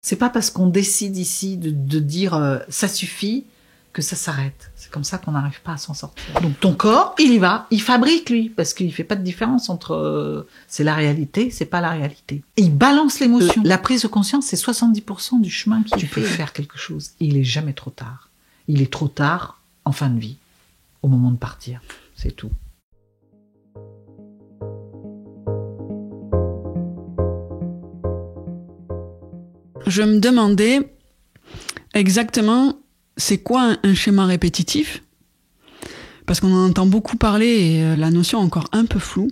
C'est pas parce qu'on décide ici de dire ça suffit que ça s'arrête. C'est comme ça qu'on n'arrive pas à s'en sortir. Donc ton corps, il y va, il fabrique lui, parce qu'il fait pas de différence entre c'est la réalité, c'est pas la réalité. Et il balance l'émotion. La prise de conscience, c'est 70% du chemin qu'il tu peux faire quelque chose. Et il est jamais trop tard. Il est trop tard en fin de vie, au moment de partir. C'est tout. Je me demandais exactement c'est quoi un schéma répétitif, parce qu'on en entend beaucoup parler et la notion est encore un peu floue.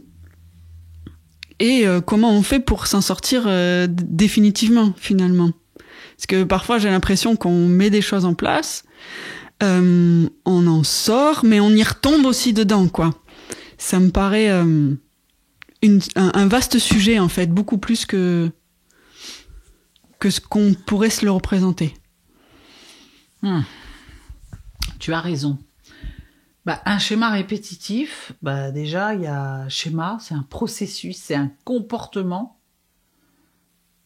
Et comment on fait pour s'en sortir définitivement, finalement. Parce que parfois j'ai l'impression qu'on met des choses en place, on en sort, mais on y retombe aussi dedans, quoi. Ça me paraît un vaste sujet, en fait, beaucoup plus que ce qu'on pourrait se le représenter. Tu as raison. Un schéma répétitif, déjà, il y a schéma, c'est un processus, c'est un comportement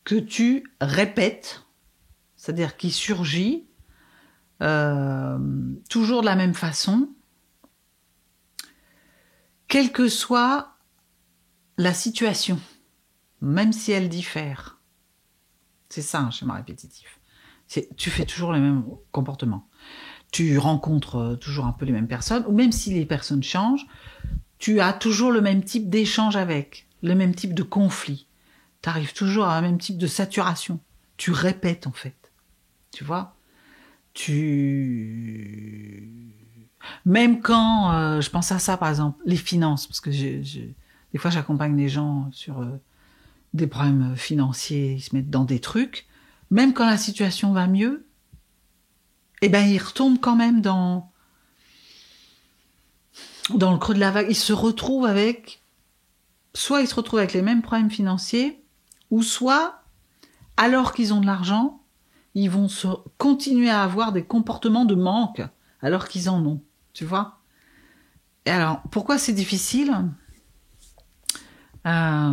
que tu répètes, c'est-à-dire qui surgit toujours de la même façon, quelle que soit la situation, même si elle diffère. C'est ça un schéma répétitif. Tu fais toujours le même comportement. Tu rencontres toujours un peu les mêmes personnes, ou même si les personnes changent, tu as toujours le même type d'échange avec, le même type de conflit. Tu arrives toujours à un même type de saturation. Tu répètes en fait. Tu vois ? Même quand, je pense à ça par exemple, les finances, parce que des fois j'accompagne des gens sur des problèmes financiers, ils se mettent dans des trucs, même quand la situation va mieux, ils retombent quand même dans le creux de la vague. Ils se retrouvent avec les mêmes problèmes financiers, ou soit, alors qu'ils ont de l'argent, ils vont continuer à avoir des comportements de manque, alors qu'ils en ont, tu vois. Et alors, pourquoi c'est difficile à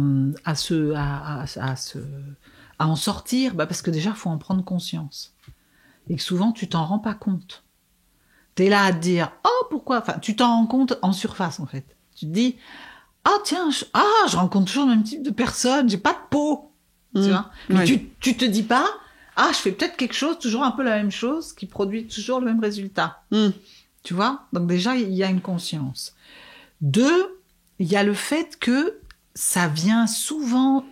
en sortir? Parce que déjà, il faut en prendre conscience. Et que souvent, tu t'en rends pas compte. T'es là à te dire, oh, pourquoi? Enfin, tu t'en rends compte en surface, en fait. Tu te dis, tiens, je rencontre toujours le même type de personne, j'ai pas de peau. Tu vois? Mais tu te dis pas, je fais peut-être quelque chose, toujours un peu la même chose, qui produit toujours le même résultat. Tu vois? Donc déjà, il y a une conscience. 2, il y a le fait que ça vient souvent,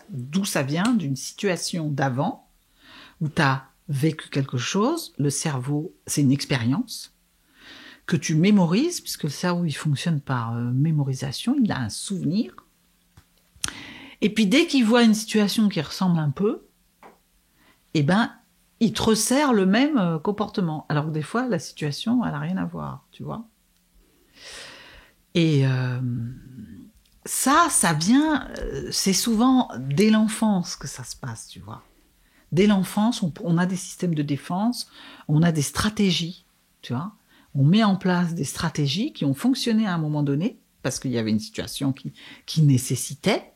d'où ça vient? D'une situation d'avant, où t'as vécu quelque chose, le cerveau, c'est une expérience que tu mémorises, puisque le cerveau, il fonctionne par mémorisation, il a un souvenir. Et puis, dès qu'il voit une situation qui ressemble un peu, il te resserre le même comportement. Alors que des fois, la situation, elle n'a rien à voir, tu vois. Et ça vient, c'est souvent dès l'enfance que ça se passe, tu vois. Dès l'enfance, on a des systèmes de défense, on a des stratégies, tu vois. On met en place des stratégies qui ont fonctionné à un moment donné, parce qu'il y avait une situation qui nécessitait,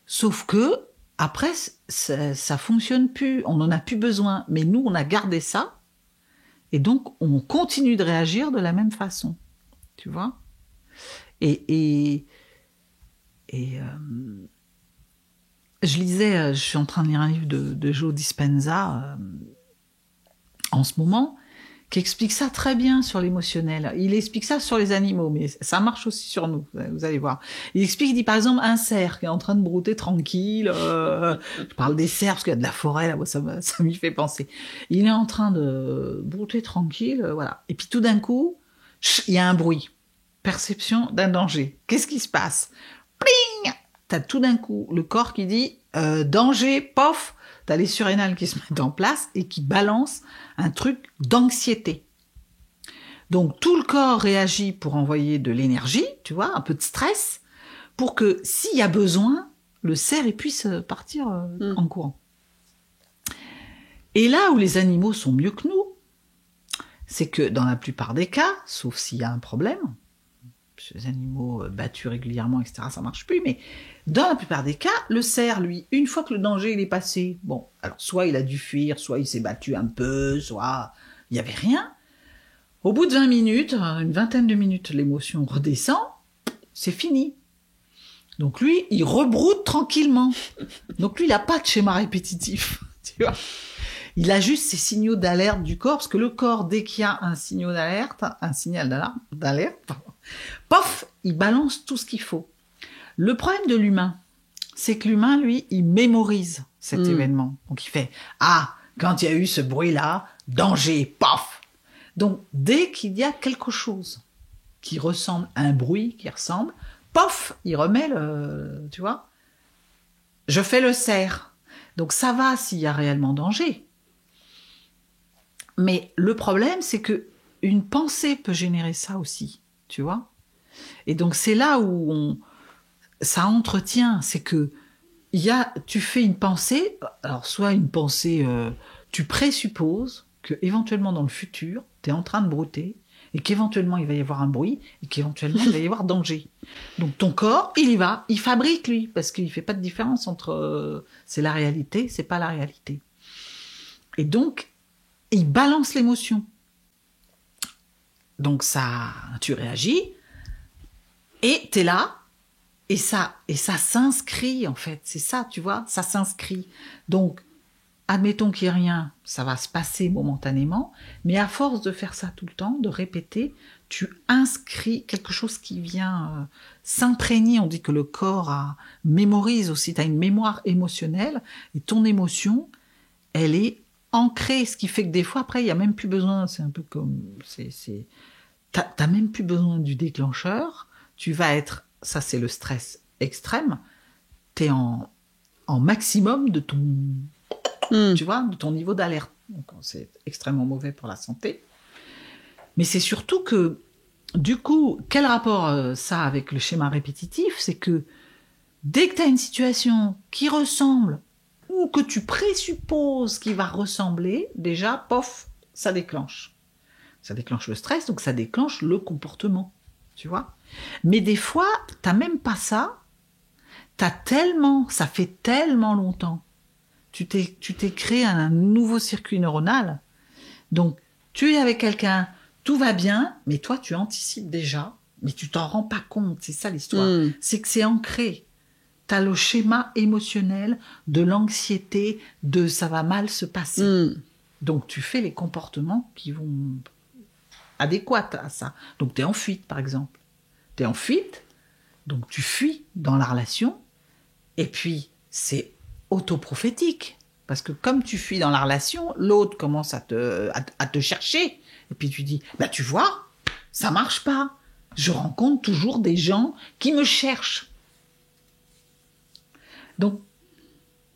sauf que après, ça fonctionne plus, on n'en a plus besoin. Mais nous, on a gardé ça, et donc on continue de réagir de la même façon, tu vois. Je suis en train de lire un livre de Joe Dispenza en ce moment, qui explique ça très bien sur l'émotionnel. Il explique ça sur les animaux, mais ça marche aussi sur nous, vous allez voir. Il dit par exemple un cerf qui est en train de brouter tranquille, je parle des cerfs parce qu'il y a de la forêt, là, ça m'y fait penser. Il est en train de brouter tranquille, voilà. Et puis tout d'un coup, il y a un bruit. Perception d'un danger. Qu'est-ce qui se passe? Pling! T'as tout d'un coup le corps qui dit danger, pof! T'as les surrénales qui se mettent en place et qui balancent un truc d'anxiété. Donc tout le corps réagit pour envoyer de l'énergie, tu vois, un peu de stress, pour que s'il y a besoin, le cerf puisse partir en courant. Et là où les animaux sont mieux que nous, c'est que dans la plupart des cas, sauf s'il y a un problème, ces animaux battus régulièrement, etc., ça marche plus. Mais dans la plupart des cas, le cerf, lui, une fois que le danger il est passé, bon, alors soit il a dû fuir, soit il s'est battu un peu, soit il n'y avait rien. Au bout de 20 minutes, une vingtaine de minutes, l'émotion redescend, c'est fini. Donc lui, il rebroute tranquillement. Donc lui, il n'a pas de schéma répétitif, tu vois. Il a juste ces signaux d'alerte du corps, parce que le corps, dès qu'il y a un signal d'alerte, pof, il balance tout ce qu'il faut. Le problème de l'humain, c'est que l'humain, lui, il mémorise cet événement. Donc il fait « Ah, quand il y a eu ce bruit-là, danger, pof !» Donc dès qu'il y a quelque chose qui ressemble à un bruit, qui ressemble, pof, il remet tu vois. Je fais le cerf. Donc ça va s'il y a réellement danger. Mais le problème, c'est que une pensée peut générer ça aussi, tu vois. Et donc c'est là où ça entretient, c'est que tu fais une pensée, alors soit une pensée, tu présupposes que éventuellement dans le futur, tu es en train de brouter et qu'éventuellement il va y avoir un bruit et qu'éventuellement il va y avoir danger. Donc ton corps, il y va, il fabrique lui, parce qu'il fait pas de différence entre c'est la réalité, c'est pas la réalité. Et donc il balance l'émotion. Donc ça, tu réagis et t'es là et ça s'inscrit en fait. C'est ça, tu vois, ça s'inscrit. Donc admettons qu'il n'y ait rien, ça va se passer momentanément, mais à force de faire ça tout le temps, de répéter, tu inscris quelque chose qui vient s'imprégner. On dit que le corps mémorise aussi, tu as une mémoire émotionnelle, et ton émotion, elle est ancrée, ce qui fait que des fois, après, il n'y a même plus besoin, c'est un peu comme... T'as même plus besoin du déclencheur, tu vas être, ça c'est le stress extrême, t'es en maximum de ton... Tu vois, de ton niveau d'alerte. Donc, c'est extrêmement mauvais pour la santé. Mais c'est surtout que, du coup, quel rapport ça avec le schéma répétitif? C'est que dès que tu as une situation qui ressemble ou que tu présupposes qu'il va ressembler, déjà, pof, ça déclenche. Ça déclenche le stress, donc ça déclenche le comportement. Tu vois? Mais des fois, t'as même pas ça. Ça fait tellement longtemps. Tu t'es créé un nouveau circuit neuronal. Donc, tu es avec quelqu'un, tout va bien, mais toi, tu anticipes déjà, mais tu t'en rends pas compte. C'est ça l'histoire. C'est que c'est ancré. Tu as le schéma émotionnel de l'anxiété, de ça va mal se passer. Donc, tu fais les comportements qui vont adéquats à ça. Donc, tu es en fuite, par exemple. Tu es en fuite, donc tu fuis dans la relation, et puis c'est autoprophétique. Parce que comme tu fuis dans la relation, l'autre commence à te chercher. Et puis tu dis, bah tu vois, ça marche pas. Je rencontre toujours des gens qui me cherchent. Donc,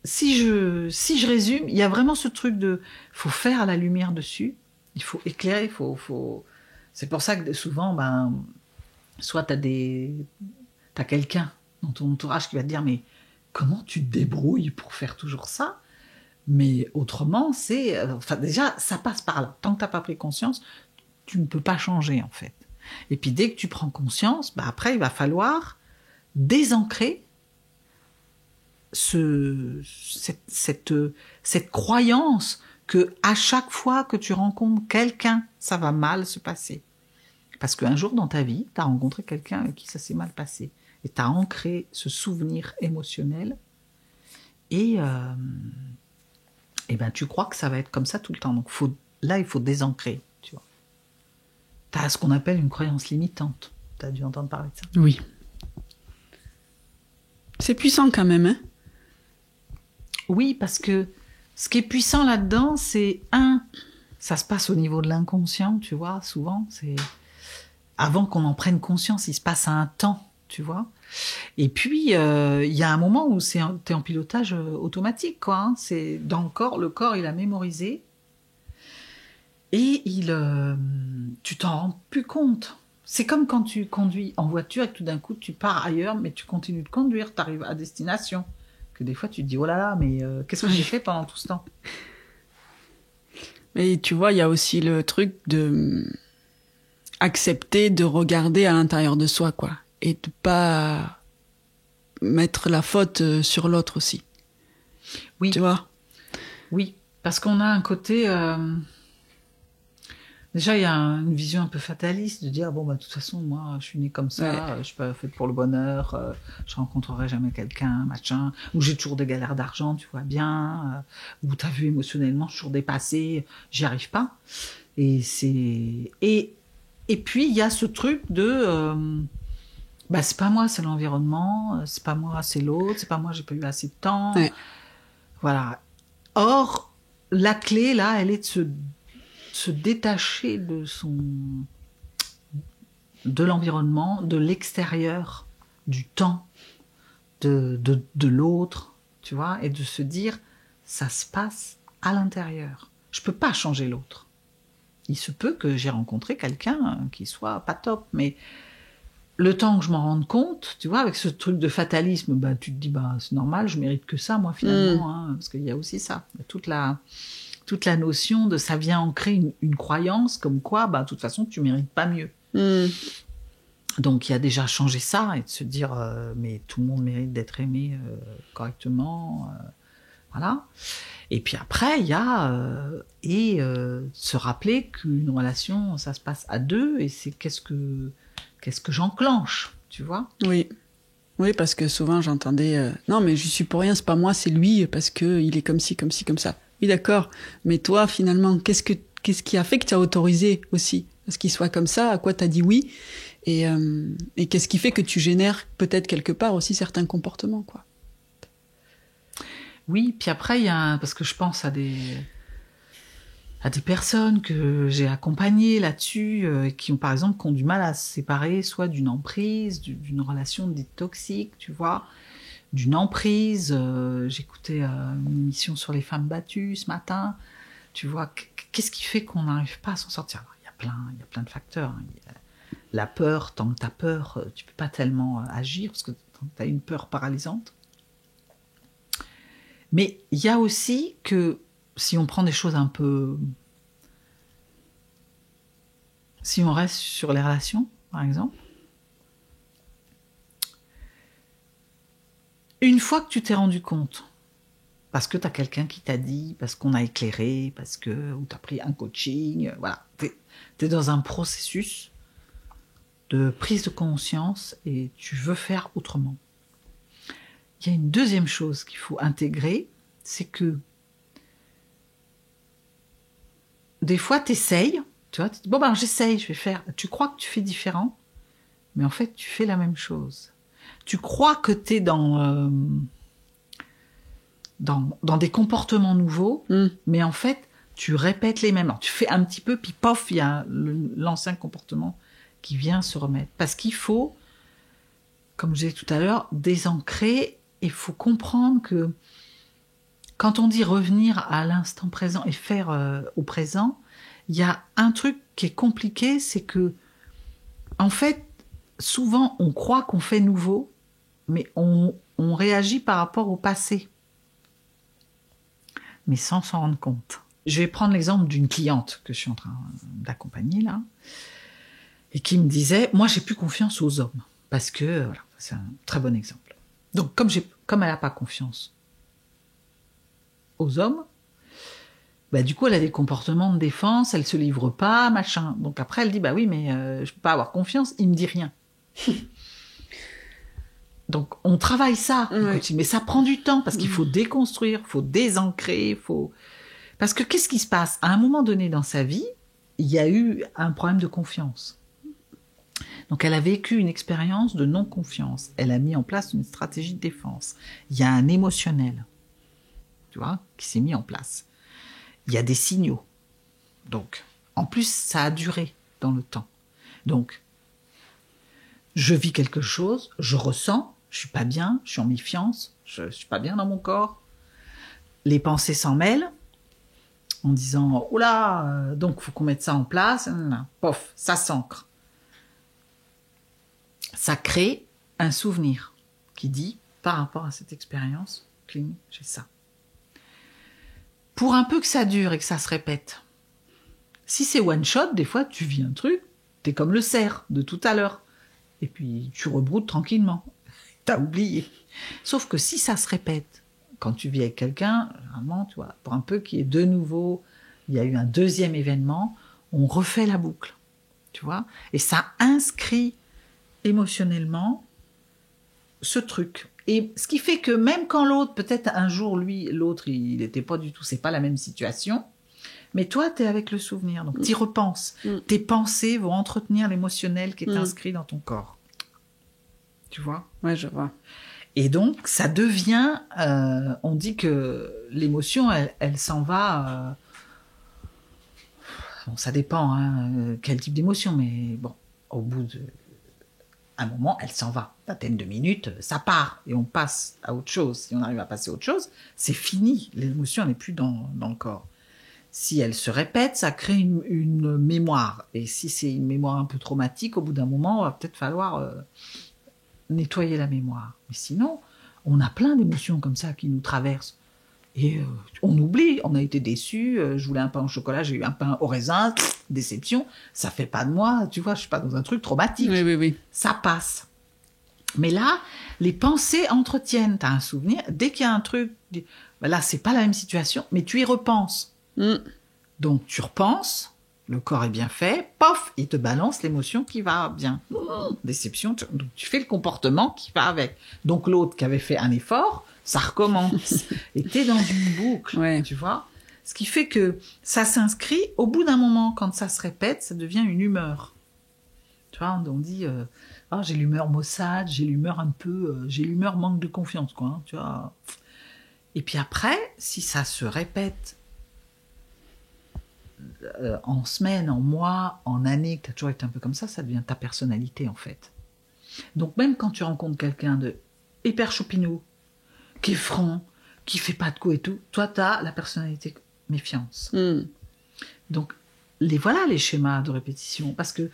si je résume, il y a vraiment ce truc de, faut faire la lumière dessus, il faut éclairer, c'est pour ça que souvent, soit t'as quelqu'un dans ton entourage qui va te dire, mais comment tu te débrouilles pour faire toujours ça? Mais autrement, déjà, ça passe par là. Tant que t'as pas pris conscience, tu ne peux pas changer, en fait. Et puis, dès que tu prends conscience, après, il va falloir désancrer cette croyance que à chaque fois que tu rencontres quelqu'un, ça va mal se passer. Parce qu'un jour dans ta vie, tu as rencontré quelqu'un avec qui ça s'est mal passé. Et tu as ancré ce souvenir émotionnel. Et tu crois que ça va être comme ça tout le temps. Donc là, il faut désancrer. Tu vois. Tu as ce qu'on appelle une croyance limitante. Tu as dû entendre parler de ça. Oui. C'est puissant quand même, hein? Oui, parce que ce qui est puissant là-dedans, c'est ça se passe au niveau de l'inconscient, tu vois, souvent, c'est... Avant qu'on en prenne conscience, il se passe un temps, tu vois. Et puis, il y a un moment où t'es en pilotage automatique, quoi. Hein. C'est dans le corps, il a mémorisé. Et tu t'en rends plus compte. C'est comme quand tu conduis en voiture et que tout d'un coup, tu pars ailleurs, mais tu continues de conduire, tu arrives à destination. Que des fois, tu te dis, oh là là, mais qu'est-ce que j'ai fait pendant tout ce temps? Et tu vois, il y a aussi le truc de... accepter de regarder à l'intérieur de soi, quoi. Et de pas mettre la faute sur l'autre aussi. Oui. Tu vois ? Oui, parce qu'on a un côté... Déjà, il y a une vision un peu fataliste de dire, bon, bah, de toute façon, moi, je suis née comme ça, je suis pas faite pour le bonheur, je rencontrerai jamais quelqu'un, machin, ou j'ai toujours des galères d'argent, tu vois bien, ou t'as vu émotionnellement, je suis toujours dépassée, j'y arrive pas. Et c'est... Et puis, il y a ce truc de... bah, c'est pas moi, c'est l'environnement, c'est pas moi, c'est l'autre, c'est pas moi, j'ai pas eu assez de temps. Ouais. Voilà. Or, la clé, là, elle est de se détacher de l'environnement, de l'extérieur, du temps, de l'autre, tu vois, et de se dire, ça se passe à l'intérieur. Je peux pas changer l'autre. Il se peut que j'ai rencontré quelqu'un qui soit pas top, mais le temps que je m'en rende compte, tu vois, avec ce truc de fatalisme, bah, tu te dis, bah, c'est normal, je mérite que ça, moi, finalement, hein, parce qu'il y a aussi ça. Il y a toute la notion de ça vient ancrer une croyance comme quoi, bah, de toute façon, tu mérites pas mieux. Donc, il y a déjà changé ça et de se dire, mais tout le monde mérite d'être aimé correctement, voilà. Et puis après, il y a se rappeler qu'une relation, ça se passe à deux et c'est qu'est-ce que j'enclenche, tu vois ? Oui. Oui, parce que souvent j'entendais non, mais je suis pour rien, c'est pas moi, c'est lui, parce que il est comme ci, comme ci, comme ça. Oui, d'accord. Mais toi, finalement, qu'est-ce qui a fait que tu as autorisé aussi à ce qu'il soit comme ça ? À quoi tu as dit oui ? Et qu'est-ce qui fait que tu génères peut-être quelque part aussi certains comportements, quoi ? Oui, puis après, il y a parce que je pense à des personnes que j'ai accompagnées là-dessus, qui ont, par exemple, qui ont du mal à se séparer, soit d'une emprise, d'une relation dite toxique, tu vois, d'une emprise. J'écoutais une émission sur les femmes battues ce matin. Tu vois, qu'est-ce qui fait qu'on n'arrive pas à s'en sortir ? Alors, il y a plein de facteurs. Hein. La peur, tant que tu as peur, tu peux pas tellement agir, parce que tu as une peur paralysante. Mais il y a aussi que, si on prend des choses un peu... Si on reste sur les relations, par exemple, une fois que tu t'es rendu compte, parce que tu as quelqu'un qui t'a dit, parce qu'on a éclairé, ou tu as pris un coaching, voilà, tu es dans un processus de prise de conscience et tu veux faire autrement. Il y a une deuxième chose qu'il faut intégrer, c'est que des fois, tu essayes, tu vois, tu dis, bon, ben j'essaye, je vais faire. Tu crois que tu fais différent, mais en fait, tu fais la même chose. Tu crois que tu es dans des comportements nouveaux, mais en fait, tu répètes les mêmes. Alors, tu fais un petit peu, puis pof, il y a l'ancien comportement qui vient se remettre. Parce qu'il faut, comme je disais tout à l'heure, désancrer. Il faut comprendre que quand on dit revenir à l'instant présent et faire au présent, il y a un truc qui est compliqué, c'est que, en fait, souvent, on croit qu'on fait nouveau, mais on réagit par rapport au passé, mais sans s'en rendre compte. Je vais prendre l'exemple d'une cliente que je suis en train d'accompagner là, et qui me disait, moi, j'ai plus confiance aux hommes, parce que, voilà, c'est un très bon exemple. Donc, comme elle n'a pas confiance aux hommes, bah, du coup, elle a des comportements de défense, elle se livre pas, machin. Donc après, elle dit, bah oui, mais je peux pas avoir confiance, il me dit rien. Donc, on travaille ça, mais ça prend du temps, parce qu'il faut déconstruire, il faut désancrer, Parce que qu'est-ce qui se passe ? À un moment donné dans sa vie, il y a eu un problème de confiance. Donc, elle a vécu une expérience de non-confiance. Elle a mis en place une stratégie de défense. Il y a un émotionnel, tu vois, qui s'est mis en place. Il y a des signaux. Donc, en plus, ça a duré dans le temps. Donc, je vis quelque chose, je ressens, je suis pas bien, je suis en méfiance, je suis pas bien dans mon corps. Les pensées s'en mêlent en disant « Oula, donc faut qu'on mette ça en place. » Pof, ça s'ancre. Ça crée un souvenir qui dit, par rapport à cette expérience, cling, j'ai ça. Pour un peu que ça dure et que ça se répète, si c'est one shot, des fois tu vis un truc, T'es comme le cerf de tout à l'heure. Et puis, tu rebroutes tranquillement. T'as oublié. Sauf que si ça se répète, quand tu vis avec quelqu'un, généralement, tu vois, pour un peu qu'il y ait de nouveau, il y a eu un deuxième événement, on refait la boucle. Tu vois ? Et ça inscrit émotionnellement ce truc. Et ce qui fait que même quand l'autre, peut-être un jour, l'autre, il n'était pas du tout, c'est pas la même situation, mais toi, tu es avec le souvenir, donc tu y repenses. Tes pensées vont entretenir l'émotionnel qui est inscrit dans ton corps. Tu vois ? Ouais, je vois. Et donc, ça devient... on dit que l'émotion, elle s'en va... bon, ça dépend, quel type d'émotion, mais bon, au bout d'un moment, elle s'en va. Vingtaine de minutes, ça part, et on passe à autre chose. Si on arrive à passer à autre chose, c'est fini. L'émotion n'est plus dans le corps. Si elle se répète, ça crée une mémoire. Et si c'est une mémoire un peu traumatique, au bout d'un moment, il va peut-être falloir nettoyer la mémoire. Mais sinon, on a plein d'émotions comme ça qui nous traversent. Et on oublie, on a été déçu, je voulais un pain au chocolat, j'ai eu un pain au raisin, déception. Ça fait pas de moi, tu vois, je suis pas dans un truc traumatique. Oui. Ça passe. Mais là, les pensées entretiennent. Tu as un souvenir, dès qu'il y a un truc, ben là, c'est pas la même situation, mais tu y repenses. Donc, tu repenses, le corps est bien fait, pof, il te balance l'émotion qui va bien. Déception, donc tu fais le comportement qui va avec. Donc, l'autre qui avait fait un effort, ça recommence. Et t'es dans une boucle, tu vois. Ce qui fait que ça s'inscrit, au bout d'un moment, quand ça se répète, ça devient une humeur. Tu vois, on dit, j'ai l'humeur maussade, j'ai l'humeur un peu, j'ai l'humeur manque de confiance, quoi, hein, tu vois. Et puis après, si ça se répète en semaines, en mois, en années, que tu as toujours été un peu comme ça devient ta personnalité, en fait. Donc même quand tu rencontres quelqu'un de hyper choupinou, qui est franc, qui fait pas de coups et tout, toi, tu as la personnalité méfiance. Donc, voilà les schémas de répétition, parce que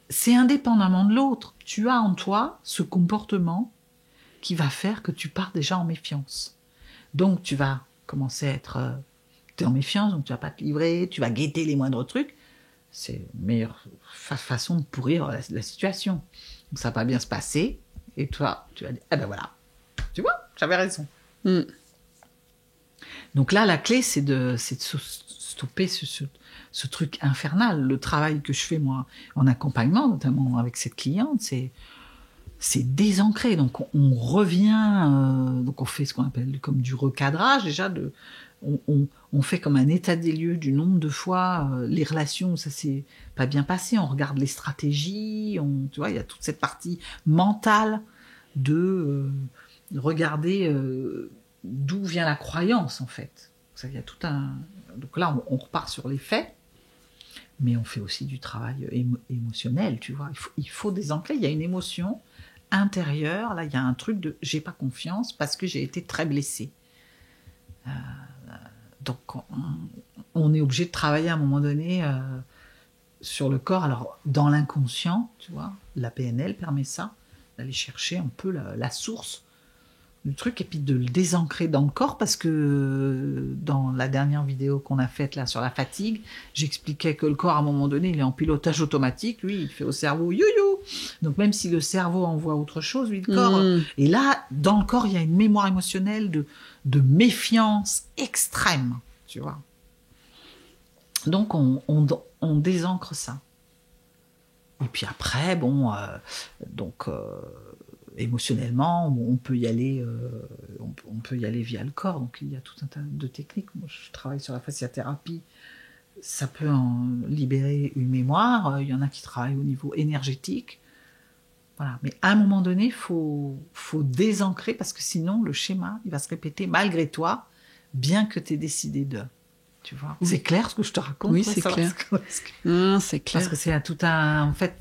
c'est indépendamment de l'autre. Tu as en toi ce comportement qui va faire que tu pars déjà en méfiance. Donc, tu vas commencer à être... t'es en méfiance, donc tu vas pas te livrer, tu vas guetter les moindres trucs. C'est la meilleure façon de pourrir la situation. Donc, ça va pas bien se passer, et toi, tu vas dire, ah ben voilà, tu vois, j'avais raison. Donc là, la clé, c'est de stopper ce truc infernal. Le travail que je fais, moi, en accompagnement, notamment avec cette cliente, c'est désancrer. Donc, on revient... donc, on fait ce qu'on appelle comme du recadrage, déjà. On fait comme un état des lieux du nombre de fois les relations, ça s'est pas bien passé. On regarde les stratégies. Tu vois, il y a toute cette partie mentale de regarder d'où vient la croyance, en fait. Il y a tout un... Donc là, on repart sur les faits, mais on fait aussi du travail émotionnel, tu vois. Il faut désancrer. Il y a une émotion intérieure. Là, il y a un truc de « j'ai pas confiance parce que j'ai été très blessée ». Donc, on est obligé de travailler à un moment donné sur le corps. Alors, dans l'inconscient, tu vois, la PNL permet ça, d'aller chercher un peu la source du truc et puis de le désancrer dans le corps, parce que dans la dernière vidéo qu'on a faite là sur la fatigue, j'expliquais que le corps, à un moment donné, il est en pilotage automatique. Lui, il fait au cerveau « you-you ». Donc, même si le cerveau envoie autre chose, lui, le corps... Et là, dans le corps, il y a une mémoire émotionnelle de méfiance extrême, tu vois. Donc, on désancre ça. Et puis après, bon, émotionnellement, on peut y aller via le corps. Donc, il y a tout un tas de techniques. Moi, je travaille sur la fasciathérapie. Ça peut en libérer une mémoire. Il y en a qui travaillent au niveau énergétique. Voilà. Mais à un moment donné, il faut désancrer, parce que sinon, le schéma, il va se répéter malgré toi, bien que tu aies décidé de... Tu vois. Oui. C'est clair ce que je te raconte? Oui, c'est clair. C'est clair. Parce que c'est tout un... En fait,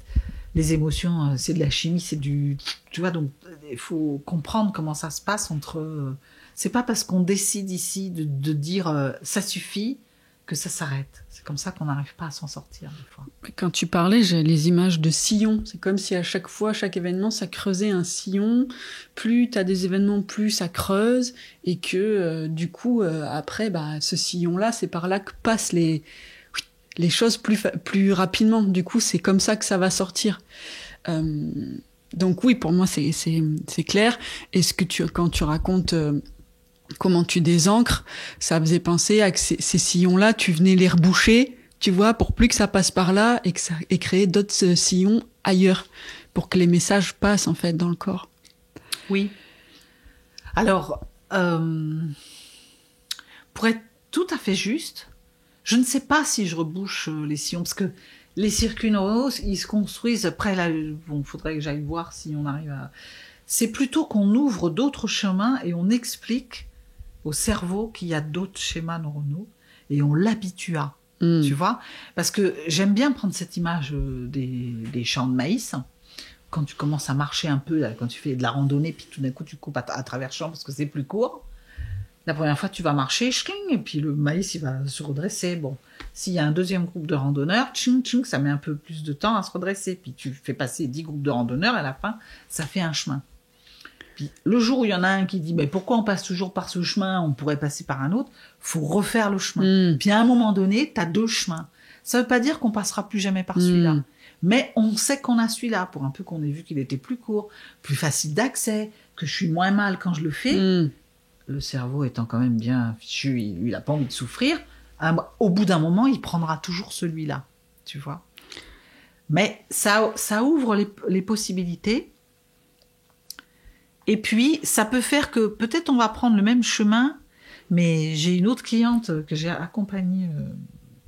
les émotions, c'est de la chimie, c'est du... Tu vois, donc il faut comprendre comment ça se passe entre... C'est pas parce qu'on décide ici de dire ça suffit que ça s'arrête. C'est comme ça qu'on n'arrive pas à s'en sortir, des fois. Quand tu parlais, j'ai les images de sillons. C'est comme si à chaque fois, chaque événement, ça creusait un sillon. Plus tu as des événements, plus ça creuse. Et que, du coup, après, ce sillon-là, c'est par là que passent les choses plus rapidement. Du coup, c'est comme ça que ça va sortir. Donc oui, pour moi, c'est clair. Et quand tu racontes comment tu désancres, ça faisait penser à que ces sillons-là, tu venais les reboucher, tu vois, pour plus que ça passe par là et créer d'autres sillons ailleurs, pour que les messages passent en fait dans le corps. Oui. Alors, pour être tout à fait juste, je ne sais pas si je rebouche les sillons, parce que les circuits neuronaux, ils se construisent après, là, bon, faudrait que j'aille voir si on arrive à... C'est plutôt qu'on ouvre d'autres chemins et on explique au cerveau qu'il y a d'autres schémas neuronaux et on l'habitue à, tu vois. Parce que j'aime bien prendre cette image des champs de maïs. Quand tu commences à marcher un peu, là, quand tu fais de la randonnée, puis tout d'un coup tu coupes à travers le champ parce que c'est plus court. La première fois, tu vas marcher, et puis le maïs, il va se redresser. Bon, s'il y a un deuxième groupe de randonneurs, ça met un peu plus de temps à se redresser. Puis tu fais passer 10 groupes de randonneurs, et à la fin, ça fait un chemin. Puis le jour où il y en a un qui dit, mais pourquoi on passe toujours par ce chemin, on pourrait passer par un autre, faut refaire le chemin. Puis à un moment donné, tu as 2 chemins. Ça veut pas dire qu'on passera plus jamais par celui-là. Mais on sait qu'on a celui-là, pour un peu qu'on ait vu qu'il était plus court, plus facile d'accès, que je suis moins mal quand je le fais. Le cerveau étant quand même bien fichu, il n'a pas envie de souffrir, au bout d'un moment, il prendra toujours celui-là, tu vois. Mais ça ouvre les possibilités. Et puis, ça peut faire que peut-être on va prendre le même chemin, mais j'ai une autre cliente que j'ai accompagnée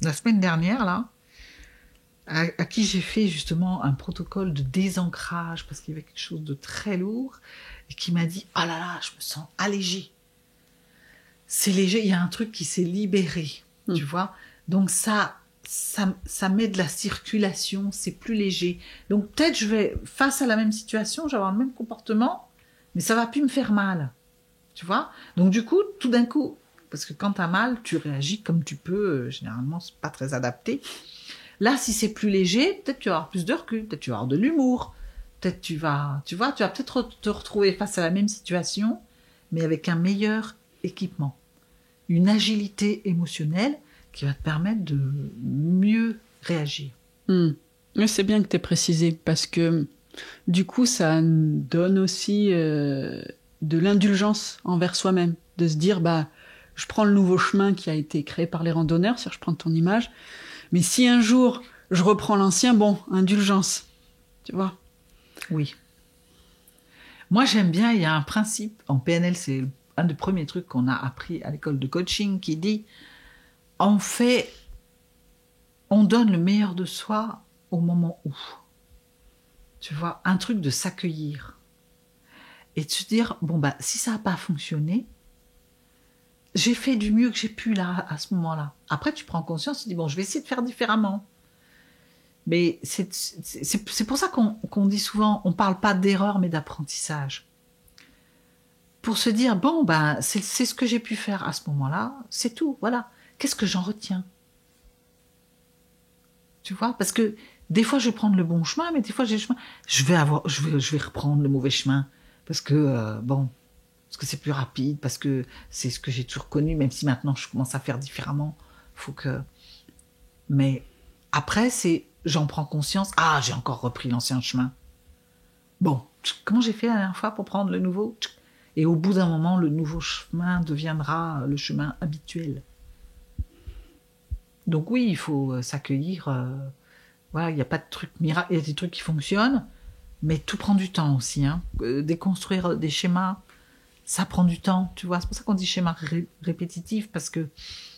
la semaine dernière, là, à qui j'ai fait justement un protocole de désancrage, parce qu'il y avait quelque chose de très lourd, et qui m'a dit « Ah là là, je me sens allégée. C'est léger, il y a un truc qui s'est libéré, tu vois. Donc ça met de la circulation, c'est plus léger. Donc peut-être je vais, face à la même situation, je vais avoir le même comportement, mais ça va plus me faire mal, tu vois. Donc du coup, tout d'un coup, parce que quand tu as mal, tu réagis comme tu peux, généralement c'est pas très adapté. Là, si c'est plus léger, peut-être tu vas avoir plus de recul, peut-être tu vas avoir de l'humour, peut-être tu vas peut-être te retrouver face à la même situation, mais avec un meilleur équipement. Une agilité émotionnelle qui va te permettre de mieux réagir. Mais c'est bien que tu aies précisé, parce que du coup, ça donne aussi de l'indulgence envers soi-même, de se dire, bah, je prends le nouveau chemin qui a été créé par les randonneurs, c'est-à-dire je prends ton image, mais si un jour je reprends l'ancien, bon, indulgence, tu vois. Oui. Moi, j'aime bien, il y a un principe, en PNL, c'est un des premiers trucs qu'on a appris à l'école de coaching qui dit on donne le meilleur de soi au moment où. Tu vois, un truc de s'accueillir et de se dire bon bah si ça n'a pas fonctionné, j'ai fait du mieux que j'ai pu là à ce moment-là. Après tu prends conscience, tu dis bon je vais essayer de faire différemment. Mais c'est pour ça qu'on dit souvent on parle pas d'erreur mais d'apprentissage. Pour se dire, bon, ben, c'est ce que j'ai pu faire à ce moment-là, c'est tout, voilà. Qu'est-ce que j'en retiens? Tu vois? Parce que des fois, je vais prendre le bon chemin, mais des fois, j'ai le chemin. Je vais reprendre le mauvais chemin. Parce que, parce que c'est plus rapide, parce que c'est ce que j'ai toujours connu, même si maintenant, je commence à faire différemment. Mais après, j'en prends conscience. Ah, j'ai encore repris l'ancien chemin. Bon, comment j'ai fait la dernière fois pour prendre le nouveau? Et au bout d'un moment, le nouveau chemin deviendra le chemin habituel. Donc oui, il faut s'accueillir. Voilà, il n'y a pas de truc miracle. Il y a des trucs qui fonctionnent, mais tout prend du temps aussi. Déconstruire des schémas, ça prend du temps. Tu vois, c'est pour ça qu'on dit schéma répétitif, parce que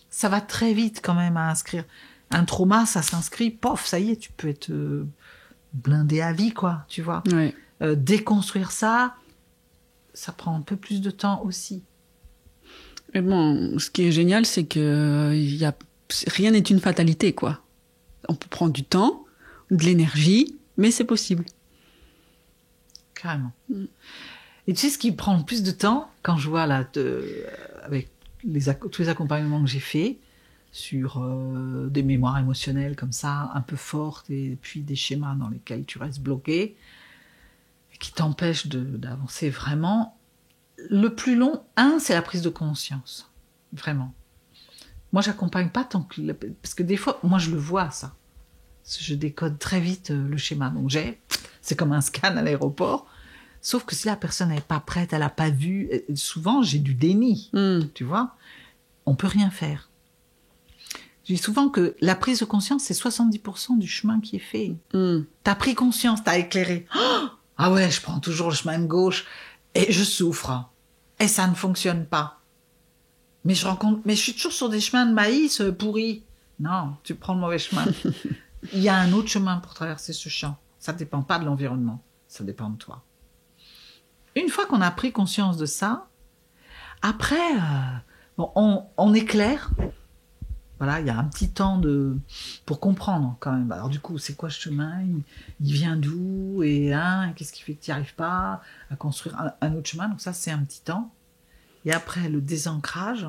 ça va très vite quand même à inscrire. Un trauma, ça s'inscrit, pof, ça y est, tu peux être blindé à vie, quoi. Tu vois. Ouais. Déconstruire ça prend un peu plus de temps aussi. Mais bon, ce qui est génial, c'est que rien n'est une fatalité, quoi. On peut prendre du temps, de l'énergie, mais c'est possible. Carrément. Et tu sais ce qui prend le plus de temps, quand je vois là, avec tous les accompagnements que j'ai faits, sur des mémoires émotionnelles comme ça, un peu fortes, et puis des schémas dans lesquels tu restes bloqué, qui t'empêche d'avancer vraiment. Le plus long, c'est la prise de conscience. Vraiment. Moi, j'accompagne pas tant que... Parce que des fois, moi, je le vois, ça. Je décode très vite le schéma. Donc, c'est comme un scan à l'aéroport. Sauf que si la personne n'est pas prête, elle n'a pas vu... Souvent, j'ai du déni, tu vois. On peut rien faire. Je dis souvent que la prise de conscience, c'est 70% du chemin qui est fait. T'as pris conscience, t'as éclairé. Ah ouais, je prends toujours le chemin de gauche et je souffre. Et ça ne fonctionne pas. Mais je suis toujours sur des chemins de maïs pourris. Non, tu prends le mauvais chemin. Il y a un autre chemin pour traverser ce champ. Ça ne dépend pas de l'environnement, ça dépend de toi. Une fois qu'on a pris conscience de ça, après, on éclaire. Voilà, il y a un petit temps pour comprendre quand même. Alors du coup, c'est quoi ce chemin ? Il vient d'où ? Et qu'est-ce qui fait que tu n'y arrives pas à construire un autre chemin ? Donc ça, c'est un petit temps. Et après, le désancrage.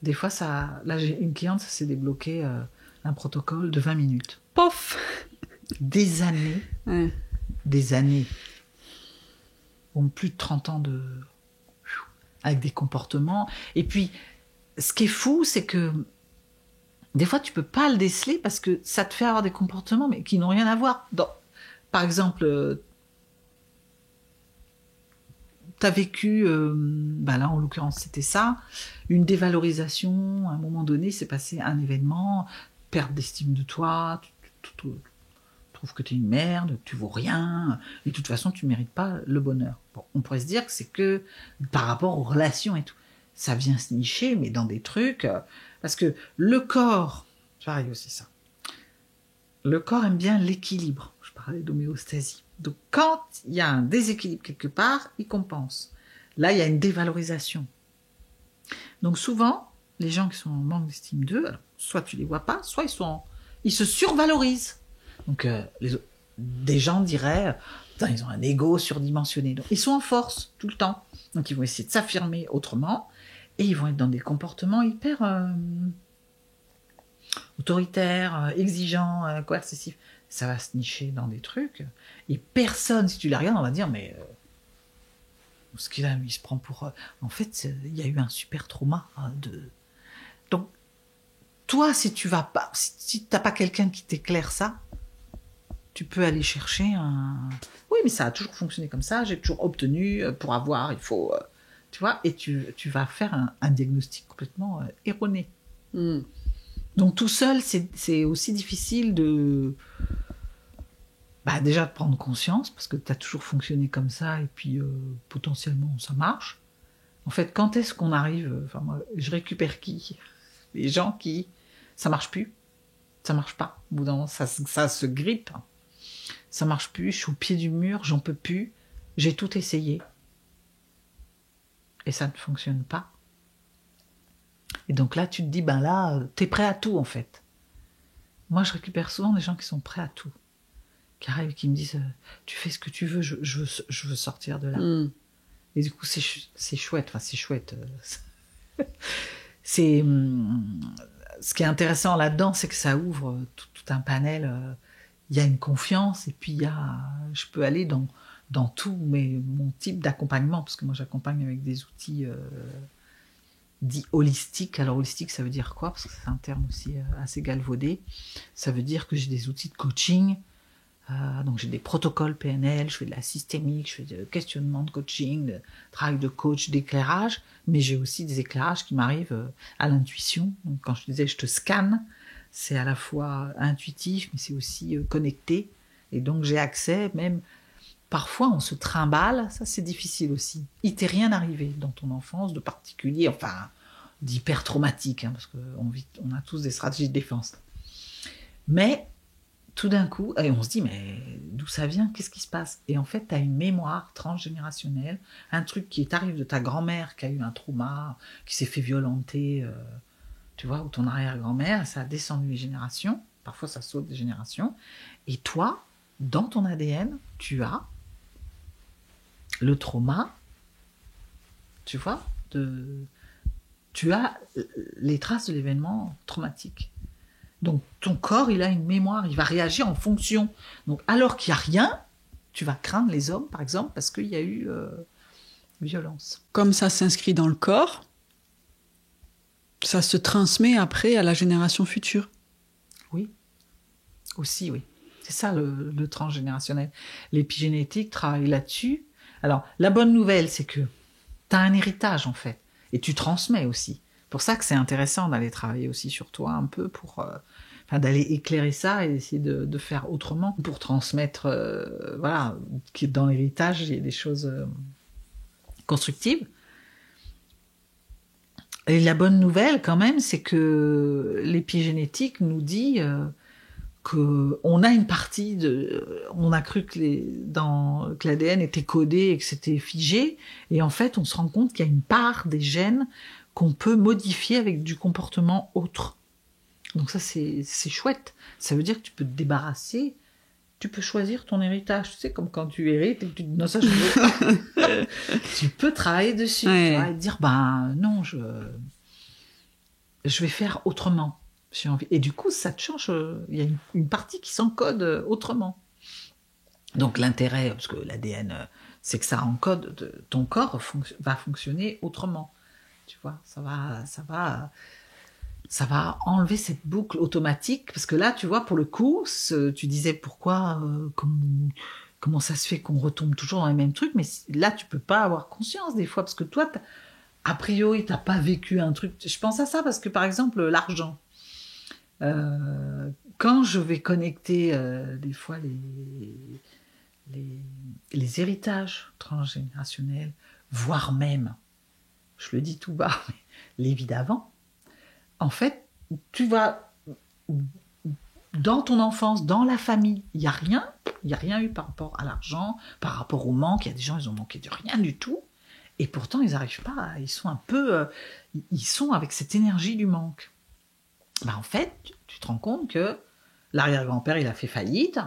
Des fois, là, j'ai une cliente, ça s'est débloqué un protocole de 20 minutes. Pof ! Des années. Ouais. Des années. Bon, plus de 30 ans avec des comportements. Et puis, ce qui est fou, c'est que des fois, tu peux pas le déceler parce que ça te fait avoir des comportements mais qui n'ont rien à voir. Par exemple, tu as vécu, là en l'occurrence c'était ça, une dévalorisation, à un moment donné, il s'est passé un événement, perte d'estime de toi, tu trouves que tu es une merde, que tu vaux rien, et de toute façon tu mérites pas le bonheur. Bon, on pourrait se dire que c'est que par rapport aux relations et tout. Ça vient se nicher, mais dans des trucs... parce que le corps... Pareil aussi, ça. Le corps aime bien l'équilibre. Je parlais d'homéostasie. Donc, quand il y a un déséquilibre quelque part, il compense. Là, il y a une dévalorisation. Donc, souvent, les gens qui sont en manque d'estime d'eux, soit tu les vois pas, soit ils se survalorisent. Donc, des gens diraient... ils ont un ego surdimensionné. Donc, ils sont en force tout le temps. Donc, ils vont essayer de s'affirmer autrement. Et ils vont être dans des comportements hyper autoritaires, exigeants, coercitifs. Ça va se nicher dans des trucs. Et personne, si tu les regardes, on va dire, mais ce qu'il a, il se prend pour... En fait, il y a eu un super trauma. Donc, toi, si tu vas pas, si t'as pas quelqu'un qui t'éclaire ça, tu peux aller chercher un... Oui, mais ça a toujours fonctionné comme ça. J'ai toujours obtenu. Pour avoir, il faut... Tu vois, et tu vas faire un diagnostic complètement erroné. Donc tout seul, c'est aussi difficile déjà de prendre conscience, parce que tu as toujours fonctionné comme ça, et puis potentiellement ça marche. En fait, quand est-ce qu'on arrive... moi, je récupère qui ? Les gens qui... Ça marche plus. Ça marche pas. Au bout d'un moment, ça se grippe. Ça marche plus, je suis au pied du mur, j'en peux plus. J'ai tout essayé. Et ça ne fonctionne pas. Et donc là, tu te dis, t'es prêt à tout, en fait. Moi, je récupère souvent des gens qui sont prêts à tout. Qui arrivent, qui me disent, tu fais ce que tu veux, je veux sortir de là. Et du coup, c'est chouette. Enfin, c'est chouette. Ce qui est intéressant là-dedans, c'est que ça ouvre tout un panel. Il y a une confiance, et puis je peux aller dans tout mon type d'accompagnement, parce que moi j'accompagne avec des outils dits holistiques. Alors holistique, ça veut dire quoi ? Parce que c'est un terme aussi assez galvaudé. Ça veut dire que j'ai des outils de coaching, donc j'ai des protocoles PNL, je fais de la systémique, je fais de questionnement de coaching, de travail de coach, d'éclairage, mais j'ai aussi des éclairages qui m'arrivent à l'intuition. Donc quand je disais je te scanne, c'est à la fois intuitif, mais c'est aussi connecté, et donc j'ai accès même... Parfois, on se trimballe, ça c'est difficile aussi. Il t'est rien arrivé dans ton enfance de particulier, enfin, d'hyper traumatique, parce qu'on a tous des stratégies de défense. Mais, tout d'un coup, et on se dit, mais d'où ça vient ? Qu'est-ce qui se passe ? Et en fait, tu as une mémoire transgénérationnelle, un truc qui t'arrive de ta grand-mère qui a eu un trauma, qui s'est fait violenter, tu vois, ou ton arrière-grand-mère, ça a descendu les générations, parfois ça saute des générations, et toi, dans ton ADN, tu as le trauma, tu vois, tu as les traces de l'événement traumatique. Donc ton corps, il a une mémoire, il va réagir en fonction. Donc alors qu'il n'y a rien, tu vas craindre les hommes, par exemple, parce qu'il y a eu violence. Comme ça s'inscrit dans le corps, ça se transmet après à la génération future. Oui, aussi, oui. C'est ça le transgénérationnel. L'épigénétique travaille là-dessus. Alors, la bonne nouvelle, c'est que tu as un héritage, en fait, et tu transmets aussi. C'est pour ça que c'est intéressant d'aller travailler aussi sur toi un peu pour... d'aller éclairer ça et essayer de faire autrement pour transmettre, voilà, que dans l'héritage, il y a des choses constructives. Et la bonne nouvelle, quand même, c'est que l'épigénétique nous dit qu'on a une partie de... On a cru que l'ADN était codé et que c'était figé. Et en fait, on se rend compte qu'il y a une part des gènes qu'on peut modifier avec du comportement autre. Donc ça, c'est chouette. Ça veut dire que tu peux te débarrasser, tu peux choisir ton héritage. Tu sais, comme quand tu hérites et que tu te dis, non, ça, je veux. Tu peux travailler dessus, ouais. tu vois, et dire, non, je vais faire autrement. J'ai envie. Et du coup, ça te change. Il y a une partie qui s'encode autrement. Donc l'intérêt, parce que l'ADN, c'est que ça encode, ton corps va fonctionner autrement. Tu vois, ça va enlever cette boucle automatique, parce que là, tu vois, pour le coup, tu disais pourquoi, comment ça se fait qu'on retombe toujours dans les mêmes trucs, mais là, tu peux pas avoir conscience des fois, parce que toi, a priori, t'as pas vécu un truc. Je pense à ça parce que, par exemple, l'argent. Quand je vais connecter des fois les héritages transgénérationnels, voire même, je le dis tout bas, les vies d'avant, en fait, tu vas dans ton enfance, dans la famille, il n'y a rien eu par rapport à l'argent, par rapport au manque. Il y a des gens, ils ont manqué de rien du tout, et pourtant ils n'arrivent pas, ils sont un peu, ils sont avec cette énergie du manque. En fait, tu te rends compte que l'arrière-grand-père, il a fait faillite,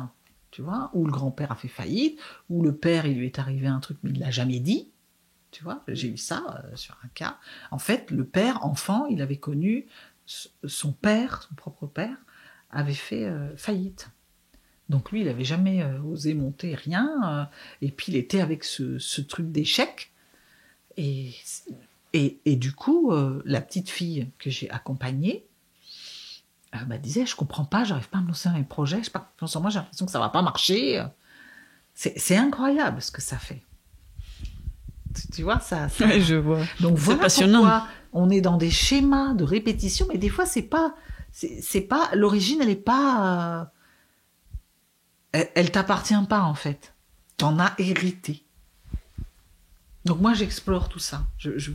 tu vois, ou le grand-père a fait faillite, ou le père, il lui est arrivé un truc, mais il ne l'a jamais dit. Tu vois, j'ai eu ça sur un cas. En fait, le père, enfant, il avait connu son père, son propre père, avait fait faillite. Donc lui, il n'avait jamais osé monter rien. Et puis, il était avec ce truc d'échec. Et du coup, la petite fille que j'ai accompagnée disait, je comprends pas, j'arrive pas à me lancer dans les projets, je sais pas, moi j'ai l'impression que ça va pas marcher. C'est incroyable ce que ça fait. Tu vois, ça... Ouais, je vois. Donc c'est voilà passionnant. Pourquoi on est dans des schémas de répétition, mais des fois, c'est pas... l'origine, elle est pas... elle t'appartient pas, en fait. T'en as hérité. Donc moi, j'explore tout ça. Je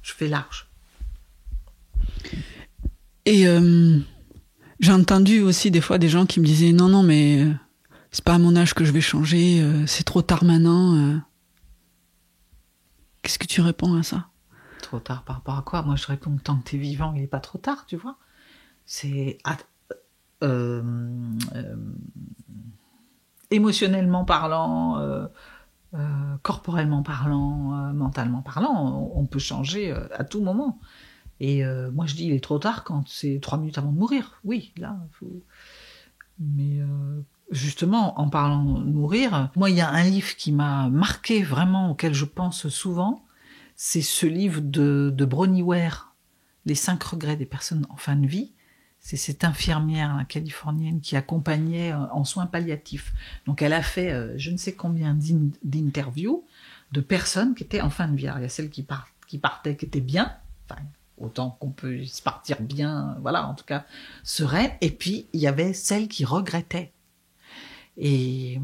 fais large. Et j'ai entendu aussi des fois des gens qui me disaient, non, mais c'est pas à mon âge que je vais changer, c'est trop tard maintenant. Qu'est-ce que tu réponds à ça? Trop tard par rapport à quoi? Moi, je réponds que tant que t'es vivant, il n'est pas trop tard, tu vois. C'est... émotionnellement parlant, corporellement parlant, mentalement parlant, on peut changer à tout moment. Et moi, je dis, il est trop tard quand c'est 3 minutes avant de mourir. Oui, là, il faut... Mais... justement, en parlant de mourir, moi, il y a un livre qui m'a marqué vraiment, auquel je pense souvent, c'est ce livre de Bronnie Ware, Les 5 regrets des personnes en fin de vie. C'est cette infirmière californienne qui accompagnait en soins palliatifs. Donc, elle a fait je ne sais combien d'interviews de personnes qui étaient en fin de vie. Alors, il y a celles qui partaient, qui étaient bien, enfin, autant qu'on peut se partir bien, voilà, en tout cas, sereine. Et puis, il y avait celles qui regrettaient. Et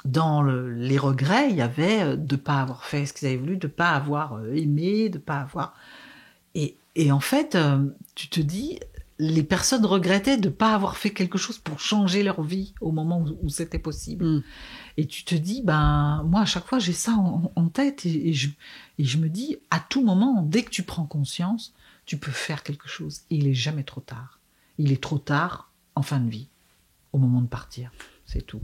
dans les regrets, il y avait de ne pas avoir fait ce qu'ils avaient voulu, de ne pas avoir aimé, de ne pas avoir... Et en fait, tu te dis, les personnes regrettaient de ne pas avoir fait quelque chose pour changer leur vie au moment où c'était possible. Mm. Et tu te dis, moi, à chaque fois, j'ai ça en tête et je me dis, à tout moment, dès que tu prends conscience, tu peux faire quelque chose. Et il n'est jamais trop tard. Il est trop tard en fin de vie, au moment de partir. C'est tout.